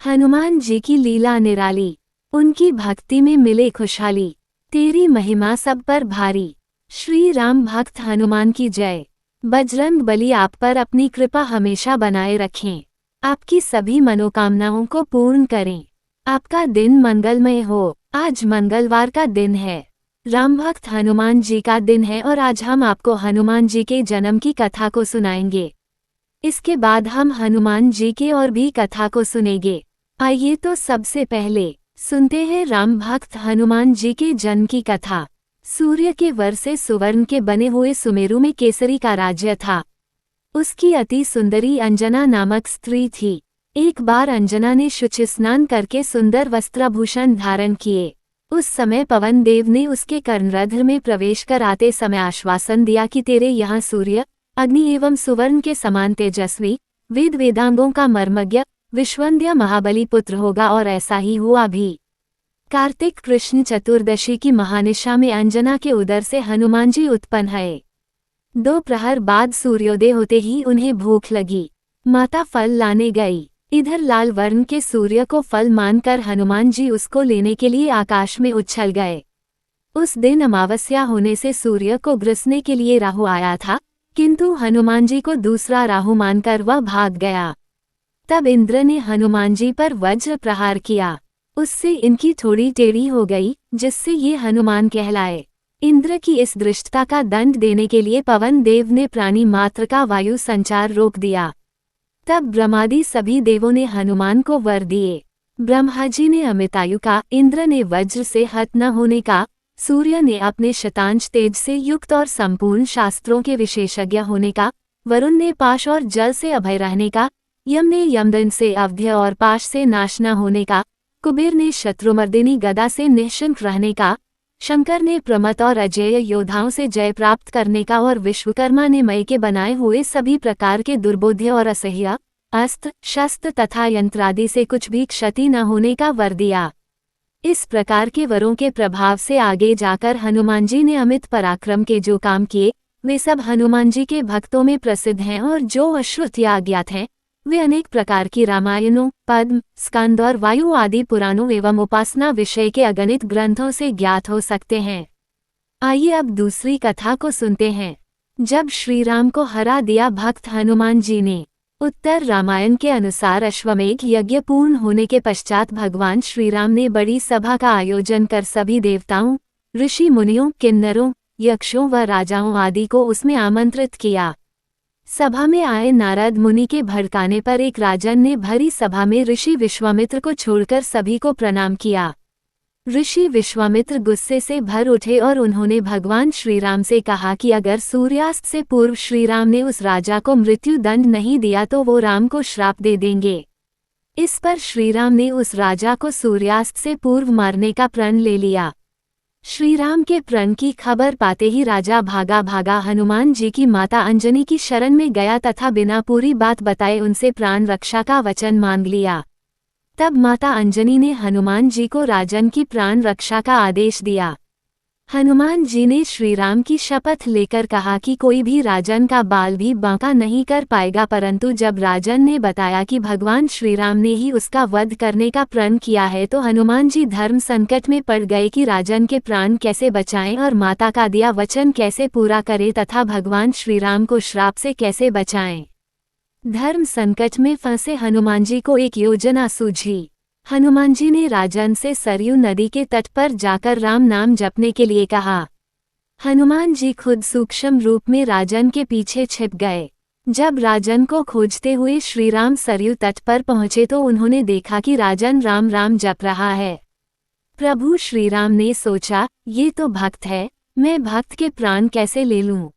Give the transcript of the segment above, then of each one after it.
हनुमान जी की लीला निराली, उनकी भक्ति में मिले खुशहाली। तेरी महिमा सब पर भारी, श्री राम भक्त हनुमान की जय। बजरंग बली आप पर अपनी कृपा हमेशा बनाए रखें, आपकी सभी मनोकामनाओं को पूर्ण करें। आपका दिन मंगलमय हो। आज मंगलवार का दिन है, राम भक्त हनुमान जी का दिन है और आज हम आपको हनुमान जी के जन्म की कथा को सुनाएंगे। इसके बाद हम हनुमान जी की और भी कथा को सुनेंगे। आइए तो सबसे पहले सुनते हैं राम भक्त हनुमान जी के जन्म की कथा। सूर्य के वर से सुवर्ण के बने हुए सुमेरु में केसरी का राज्य था। उसकी अति सुंदरी अंजना नामक स्त्री थी। एक बार अंजना ने शुचि स्नान करके सुंदर वस्त्राभूषण धारण किए। उस समय पवन देव ने उसके कर्णरंध्र में प्रवेश कर आते समय आश्वासन दिया कि तेरे यहाँ सूर्य, अग्नि एवं सुवर्ण के समान तेजस्वी, वेद वेदांगों का मर्मज्ञ, विश्वंध्य महाबली पुत्र होगा, और ऐसा ही हुआ भी। कार्तिक कृष्ण चतुर्दशी की महानिशा में अंजना के उदर से हनुमान जी उत्पन्न हुए। 2 प्रहर बाद सूर्योदय होते ही उन्हें भूख लगी। माता फल लाने गई। इधर लाल वर्ण के सूर्य को फल मानकर हनुमान जी उसको लेने के लिए आकाश में उछल गए। उस दिन अमावस्या होने से सूर्य को ग्रसने के लिए राहु आया था, किंतु हनुमान जी को दूसरा राहु मानकर वह भाग गया। तब इंद्र ने हनुमान जी पर वज्र प्रहार किया। उससे इनकी थोड़ी टेढ़ी हो गई, जिससे ये हनुमान कहलाए। इंद्र की इस दृष्टता का दंड देने के लिए पवन देव ने प्राणी मात्र का वायु संचार रोक दिया। तब ब्रह्मादि सभी देवों ने हनुमान को वर दिए। ब्रह्मा जी ने अमितायु का, इंद्र ने वज्र से हत न होने का, सूर्य ने अपने शतांश तेज से युक्त और संपूर्ण शास्त्रों के विशेषज्ञ होने का, वरुण ने पाश और जल से अभय रहने का, यम ने यमदंड से अवध्य और पाश से नाश न होने का, कुबेर ने शत्रुमर्दिनी गदा से निःशंक रहने का, शंकर ने प्रमथ और अजेय योद्धाओं से जय प्राप्त करने का, और विश्वकर्मा ने मय के बनाए हुए सभी प्रकार के दुर्बोध्य और असह्य अस्त्र शस्त्र तथा यंत्रादि से कुछ भी क्षति न होने का वर दिया। इस प्रकार के वरों के प्रभाव से आगे जाकर हनुमान जी ने अमित पराक्रम के जो काम किए, वे सब हनुमान जी के भक्तों में प्रसिद्ध हैं, और जो अश्रुत या अज्ञात हैं वे अनेक प्रकार की रामायणों, पद्म, स्कंद और वायु आदि पुराणों एवं उपासना विषय के अगणित ग्रंथों से ज्ञात हो सकते हैं। आइए अब दूसरी कथा को सुनते हैं। जब श्री राम को हरा दिया भक्त हनुमान जी ने। उत्तर रामायण के अनुसार अश्वमेघ यज्ञ पूर्ण होने के पश्चात भगवान श्री राम ने बड़ी सभा का आयोजन कर सभी देवताओं, ऋषि मुनियों, किन्नरों, यक्षों व राजाओं आदि को उसमें आमंत्रित किया। सभा में आए नारद मुनि के भड़काने पर एक राजन ने भरी सभा में ऋषि विश्वामित्र को छोड़कर सभी को प्रणाम किया। ऋषि विश्वामित्र गुस्से से भर उठे और उन्होंने भगवान श्री राम से कहा कि अगर सूर्यास्त से पूर्व श्री राम ने उस राजा को मृत्यु दंड नहीं दिया तो वो राम को श्राप दे देंगे। इस पर श्री राम ने उस राजा को सूर्यास्त से पूर्व मारने का प्रण ले लिया। श्री राम के प्रण की खबर पाते ही राजा भागा भागा हनुमान जी की माता अंजनी की शरण में गया तथा बिना पूरी बात बताए उनसे प्राण रक्षा का वचन मांग लिया। तब माता अंजनी ने हनुमान जी को राजन की प्राण रक्षा का आदेश दिया। हनुमान जी ने श्री राम की शपथ लेकर कहा कि कोई भी राजन का बाल भी बांका नहीं कर पाएगा, परंतु जब राजन ने बताया कि भगवान श्री राम ने ही उसका वध करने का प्रण किया है तो हनुमान जी धर्म संकट में पड़ गए कि राजन के प्राण कैसे बचाएं और माता का दिया वचन कैसे पूरा करें तथा भगवान श्री राम को श्राप से कैसे बचाएं। धर्म संकट में फंसे हनुमान जी को एक योजना सूझी। हनुमान जी ने राजन से सरयू नदी के तट पर जाकर राम नाम जपने के लिए कहा। हनुमान जी खुद सूक्ष्म रूप में राजन के पीछे छिप गए। जब राजन को खोजते हुए श्री राम सरयू तट पर पहुंचे तो उन्होंने देखा कि राजन राम राम जप रहा है। प्रभु श्री राम ने सोचा, ये तो भक्त है, मैं भक्त के प्राण कैसे ले लूं।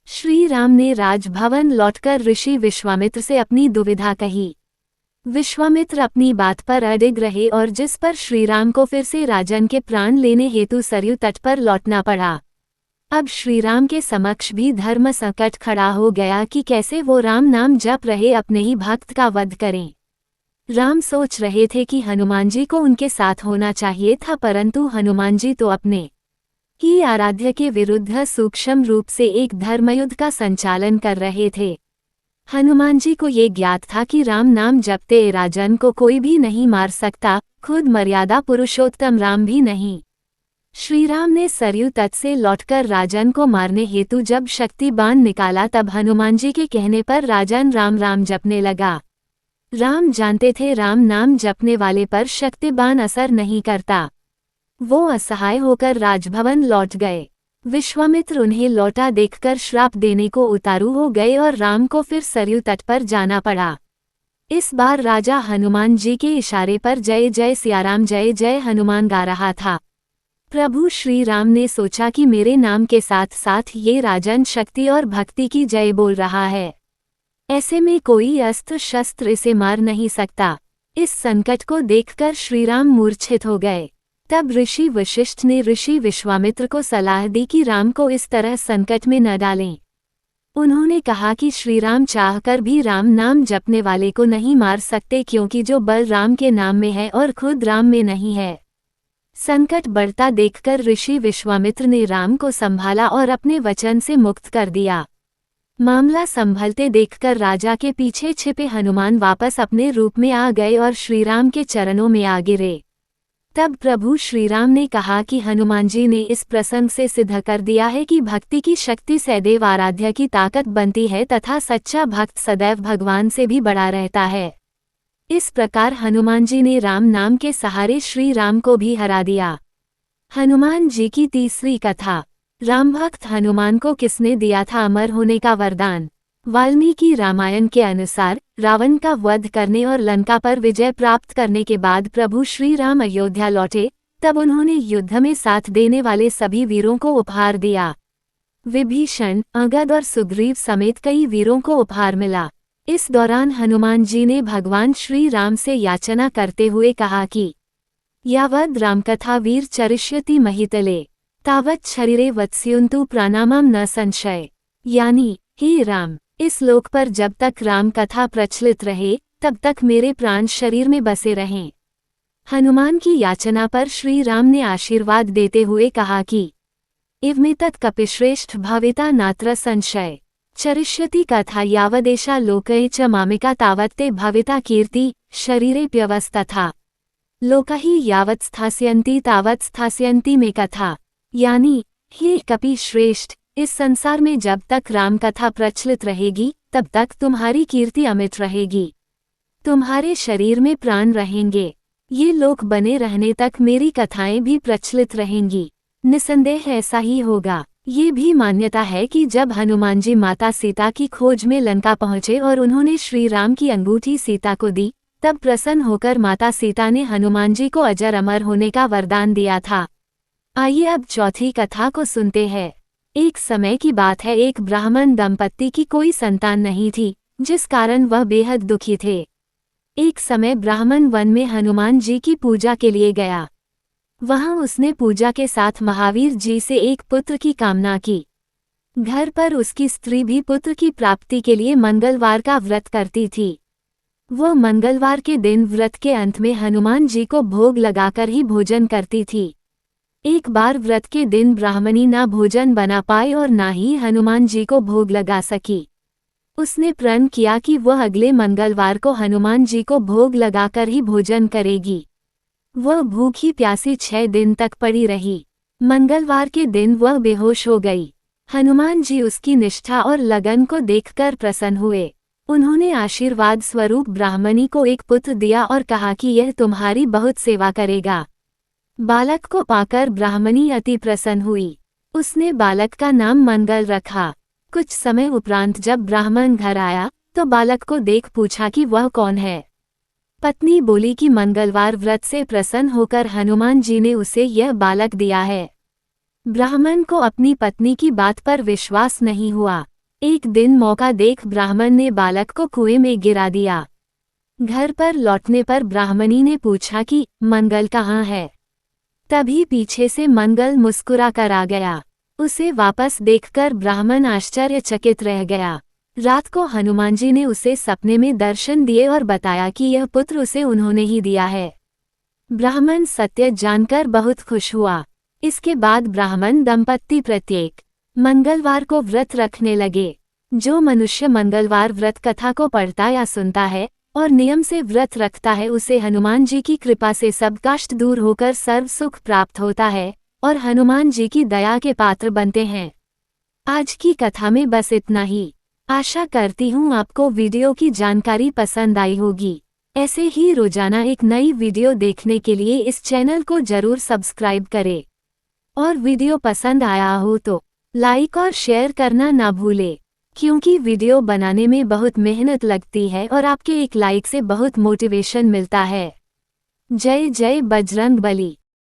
श्री राम ने राजभवन लौटकर ऋषि विश्वामित्र से अपनी दुविधा कही। विश्वामित्र अपनी बात पर अडिग रहे और जिस पर श्री राम को फिर से राजन के प्राण लेने हेतु सरयू तट पर लौटना पड़ा। अब श्री राम के समक्ष भी धर्म संकट खड़ा हो गया कि कैसे वो राम नाम जप रहे अपने ही भक्त का वध करें। राम सोच रहे थे कि हनुमान जी को उनके साथ होना चाहिए था, परंतु हनुमान जी तो अपने ही आराध्य के विरुद्ध सूक्ष्म रूप से एक धर्मयुद्ध का संचालन कर रहे थे। हनुमान जी को ये ज्ञात था कि राम नाम जपते राजन को कोई भी नहीं मार सकता, खुद मर्यादा पुरुषोत्तम राम भी नहीं। श्री राम ने सरयू तट से लौटकर राजन को मारने हेतु जब शक्ति बाण निकाला तब हनुमान जी के कहने पर राजन राम राम जपने लगा। राम जानते थे राम नाम जपने वाले पर शक्ति बाण असर नहीं करता। वो असहाय होकर राजभवन लौट गए। विश्वामित्र उन्हें लौटा देखकर श्राप देने को उतारू हो गए और राम को फिर सरयू तट पर जाना पड़ा। इस बार राजा हनुमान जी के इशारे पर जय जय सियाराम जय जय हनुमान गा रहा था। प्रभु श्री राम ने सोचा कि मेरे नाम के साथ साथ ये राजन शक्ति और भक्ति की जय बोल रहा है, ऐसे में कोई अस्त्र शस्त्र इसे मार नहीं सकता। इस संकट को देखकर श्रीराम मूर्छित हो गए। तब ऋषि वशिष्ठ ने ऋषि विश्वामित्र को सलाह दी कि राम को इस तरह संकट में न डालें। उन्होंने कहा कि श्रीराम चाहकर भी राम नाम जपने वाले को नहीं मार सकते, क्योंकि जो बल राम के नाम में है और खुद राम में नहीं है। संकट बढ़ता देखकर ऋषि विश्वामित्र ने राम को संभाला और अपने वचन से मुक्त कर दिया। मामला संभलते देखकर राजा के पीछे छिपे हनुमान वापस अपने रूप में आ गए और श्रीराम के चरणों में आ गिरे। तब प्रभु श्रीराम ने कहा कि हनुमान जी ने इस प्रसंग से सिद्ध कर दिया है कि भक्ति की शक्ति सदैव आराध्य की ताकत बनती है तथा सच्चा भक्त सदैव भगवान से भी बड़ा रहता है। इस प्रकार हनुमान जी ने राम नाम के सहारे श्री राम को भी हरा दिया। हनुमान जी की तीसरी कथा। राम भक्त हनुमान को किसने दिया था अमर होने का वरदान? वाल्मीकि रामायण के अनुसार रावण का वध करने और लंका पर विजय प्राप्त करने के बाद प्रभु श्री राम अयोध्या लौटे, तब उन्होंने युद्ध में साथ देने वाले सभी वीरों को उपहार दिया। विभीषण, अंगद और सुग्रीव समेत कई वीरों को उपहार मिला। इस दौरान हनुमान जी ने भगवान श्री राम से याचना करते हुए कहा कि यावद् रामकथा वीर चरिष्यति महितले तावत् शरीरे वत्स्युन्तु प्राणामं न संशय। यानी, हे राम, इस लोक पर जब तक राम कथा प्रचलित रहे तब तक मेरे प्राण शरीर में बसे रहें। हनुमान की याचना पर श्री राम ने आशीर्वाद देते हुए कहा कि इवमेतत् कपिश्रेष्ठ भवेता नात्र संशय चरिष्यति कथा यावदेशा लोके च मामिका तावत्ते भवेता कीर्ति शरीरेऽप्यवस्तथा लोका ही यावत् स्थास्यन्ति तावत् स्थास्यन्ति मे कथा। यानी, हे कपि श्रेष्ठ, इस संसार में जब तक राम कथा प्रचलित रहेगी तब तक तुम्हारी कीर्ति अमिट रहेगी, तुम्हारे शरीर में प्राण रहेंगे। ये लोक बने रहने तक मेरी कथाएं भी प्रचलित रहेंगी। निसंदेह ऐसा ही होगा। ये भी मान्यता है कि जब हनुमान जी माता सीता की खोज में लंका पहुंचे और उन्होंने श्री राम की अंगूठी सीता को दी, तब प्रसन्न होकर माता सीता ने हनुमान जी को अजर अमर होने का वरदान दिया था। आइए अब चौथी कथा को सुनते हैं। एक समय की बात है, एक ब्राह्मण दंपत्ति की कोई संतान नहीं थी, जिस कारण वह बेहद दुखी थे। एक समय ब्राह्मण वन में हनुमान जी की पूजा के लिए गया। वहां उसने पूजा के साथ महावीर जी से एक पुत्र की कामना की। घर पर उसकी स्त्री भी पुत्र की प्राप्ति के लिए मंगलवार का व्रत करती थी। वह मंगलवार के दिन व्रत के अंत में हनुमान जी को भोग लगाकर ही भोजन करती थी। एक बार व्रत के दिन ब्राह्मणी ना भोजन बना पाई और ना ही हनुमान जी को भोग लगा सकी। उसने प्रण किया कि वह अगले मंगलवार को हनुमान जी को भोग लगाकर ही भोजन करेगी। वह भूखी प्यासी 6 दिन तक पड़ी रही। मंगलवार के दिन वह बेहोश हो गई। हनुमान जी उसकी निष्ठा और लगन को देखकर प्रसन्न हुए। उन्होंने आशीर्वाद स्वरूप ब्राह्मणी को एक पुत्र दिया और कहा कि यह तुम्हारी बहुत सेवा करेगा। बालक को पाकर ब्राह्मणी अति प्रसन्न हुई। उसने बालक का नाम मंगल रखा। कुछ समय उपरांत जब ब्राह्मण घर आया तो बालक को देख पूछा कि वह कौन है। पत्नी बोली कि मंगलवार व्रत से प्रसन्न होकर हनुमान जी ने उसे यह बालक दिया है। ब्राह्मण को अपनी पत्नी की बात पर विश्वास नहीं हुआ। एक दिन मौका देख ब्राह्मण ने बालक को कुएं में गिरा दिया। घर पर लौटने पर ब्राह्मणी ने पूछा कि मंगल कहाँ है। तभी पीछे से मंगल मुस्कुरा कर आ गया। उसे वापस देखकर ब्राह्मण आश्चर्यचकित रह गया। रात को हनुमान जी ने उसे सपने में दर्शन दिए और बताया कि यह पुत्र उसे उन्होंने ही दिया है। ब्राह्मण सत्य जानकर बहुत खुश हुआ। इसके बाद ब्राह्मण दंपत्ति प्रत्येक मंगलवार को व्रत रखने लगे। जो मनुष्य मंगलवार व्रत कथा को पढ़ता या सुनता है और नियम से व्रत रखता है, उसे हनुमान जी की कृपा से सब कष्ट दूर होकर सर्व सुख प्राप्त होता है और हनुमान जी की दया के पात्र बनते हैं। आज की कथा में बस इतना ही। आशा करती हूँ आपको वीडियो की जानकारी पसंद आई होगी। ऐसे ही रोजाना एक नई वीडियो देखने के लिए इस चैनल को जरूर सब्सक्राइब करें और वीडियो पसंद आया हो तो लाइक और शेयर करना ना भूलें, क्योंकि वीडियो बनाने में बहुत मेहनत लगती है और आपके एक लाइक से बहुत मोटिवेशन मिलता है। जय जय बजरंग बली।